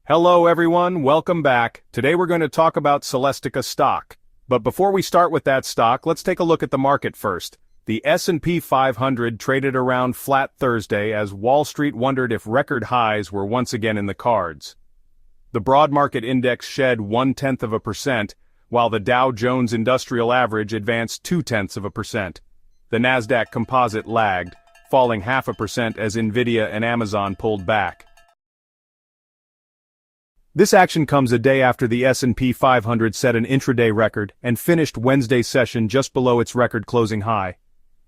Hello everyone, welcome back. Today we're going to talk about Celestica Stock. But before we start with that stock, let's take a look at the market first. The S&P 500 traded around flat Thursday as Wall Street wondered if record highs were once again in the cards. The broad market index shed 0.1%, while the Dow Jones Industrial Average advanced 0.2%. The Nasdaq Composite lagged, falling 0.5% as Nvidia and Amazon pulled back. This action comes a day after the S&P 500 set an intraday record and finished Wednesday's session just below its record closing high.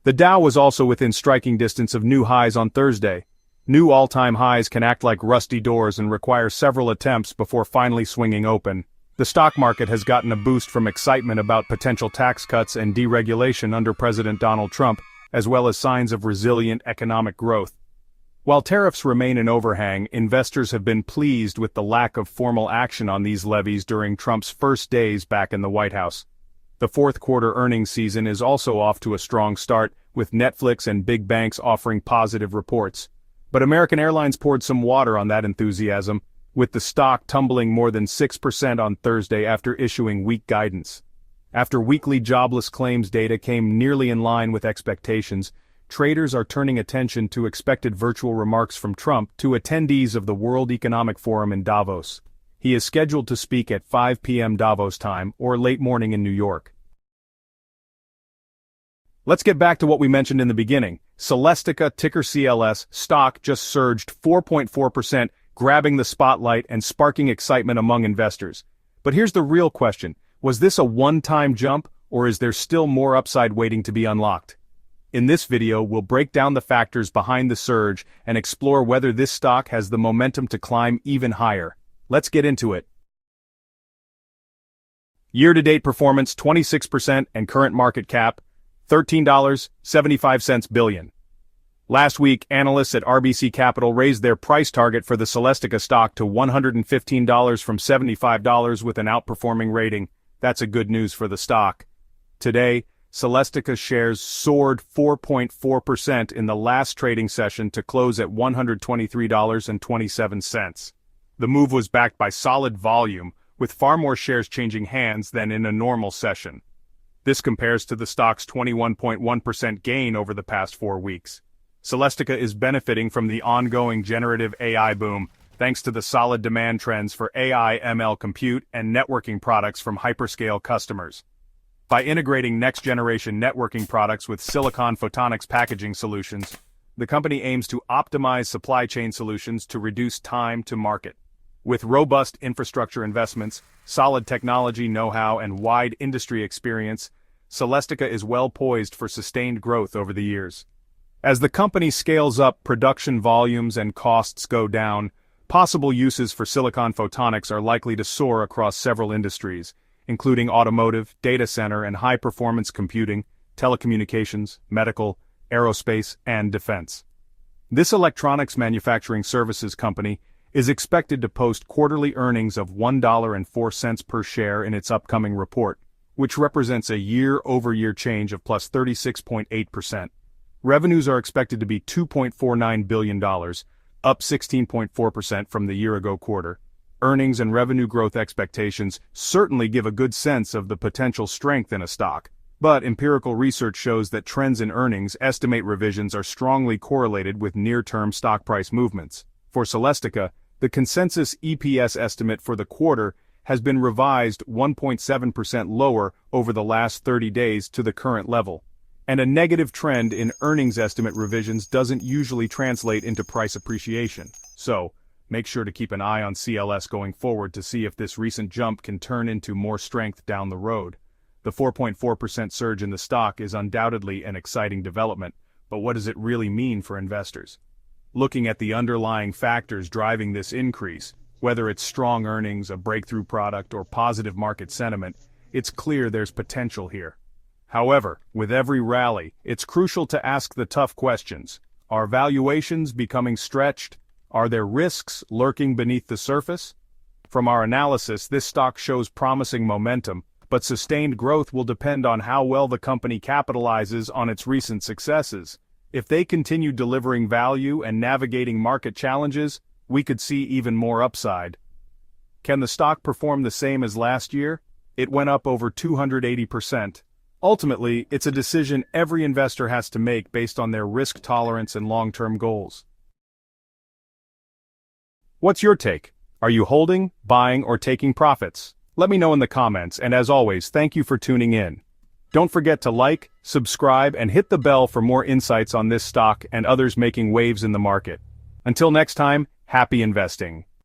The Dow was also within striking distance of new highs on Thursday. New all-time highs can act like rusty doors and require several attempts before finally swinging open. The stock market has gotten a boost from excitement about potential tax cuts and deregulation under President Donald Trump, as well as signs of resilient economic growth. While tariffs remain an overhang, investors have been pleased with the lack of formal action on these levies during Trump's first days back in the White House. The fourth quarter earnings season is also off to a strong start, with Netflix and big banks offering positive reports. But American Airlines poured some water on that enthusiasm, with the stock tumbling more than 6% on Thursday after issuing weak guidance. After weekly jobless claims data came nearly in line with expectations, traders are turning attention to expected virtual remarks from Trump to attendees of the World Economic Forum in Davos. He is scheduled to speak at 5 p.m. Davos time or late morning in New York. Let's get back to what we mentioned in the beginning. Celestica, ticker CLS, stock just surged 4.4%, grabbing the spotlight and sparking excitement among investors. But here's the real question. Was this a one-time jump, or is there still more upside waiting to be unlocked? In this video, we'll break down the factors behind the surge and explore whether this stock has the momentum to climb even higher. Let's get into it. Year-to-date performance 26% and current market cap $13.75 billion. Last week, analysts at RBC Capital raised their price target for the Celestica stock to $115 from $75 with an outperforming rating. That's a good news for the stock. Today, Celestica shares soared 4.4% in the last trading session to close at $123.27. The move was backed by solid volume, with far more shares changing hands than in a normal session. This compares to the stock's 21.1% gain over the past 4 weeks. Celestica is benefiting from the ongoing generative AI boom, thanks to the solid demand trends for AI/ML compute and networking products from hyperscale customers. By integrating next-generation networking products with silicon photonics packaging solutions, the company aims to optimize supply chain solutions to reduce time to market. With robust infrastructure investments, solid technology know-how, and wide industry experience, Celestica is well poised for sustained growth over the years. As the company scales up, production volumes and costs go down, possible uses for silicon photonics are likely to soar across several industries, including automotive, data center and high-performance computing, telecommunications, medical, aerospace, and defense. This electronics manufacturing services company is expected to post quarterly earnings of $1.04 per share in its upcoming report, which represents a year-over-year change of plus 36.8%. Revenues are expected to be $2.49 billion, up 16.4% from the year-ago quarter. Earnings and revenue growth expectations certainly give a good sense of the potential strength in a stock, but empirical research shows that trends in earnings estimate revisions are strongly correlated with near-term stock price movements. For Celestica, the consensus EPS estimate for the quarter has been revised 1.7% lower over the last 30 days to the current level. And a negative trend in earnings estimate revisions doesn't usually translate into price appreciation. So, make sure to keep an eye on CLS going forward to see if this recent jump can turn into more strength down the road. The 4.4% surge in the stock is undoubtedly an exciting development, but what does it really mean for investors? Looking at the underlying factors driving this increase, whether it's strong earnings, a breakthrough product, or positive market sentiment, it's clear there's potential here. However, with every rally, it's crucial to ask the tough questions. Are valuations becoming stretched? Are there risks lurking beneath the surface? From our analysis, this stock shows promising momentum, but sustained growth will depend on how well the company capitalizes on its recent successes. If they continue delivering value and navigating market challenges, we could see even more upside. Can the stock perform the same as last year? It went up over 280%. Ultimately, it's a decision every investor has to make based on their risk tolerance and long-term goals. What's your take? Are you holding, buying, or taking profits? Let me know in the comments, and as always, thank you for tuning in. Don't forget to like, subscribe, and hit the bell for more insights on this stock and others making waves in the market. Until next time, happy investing.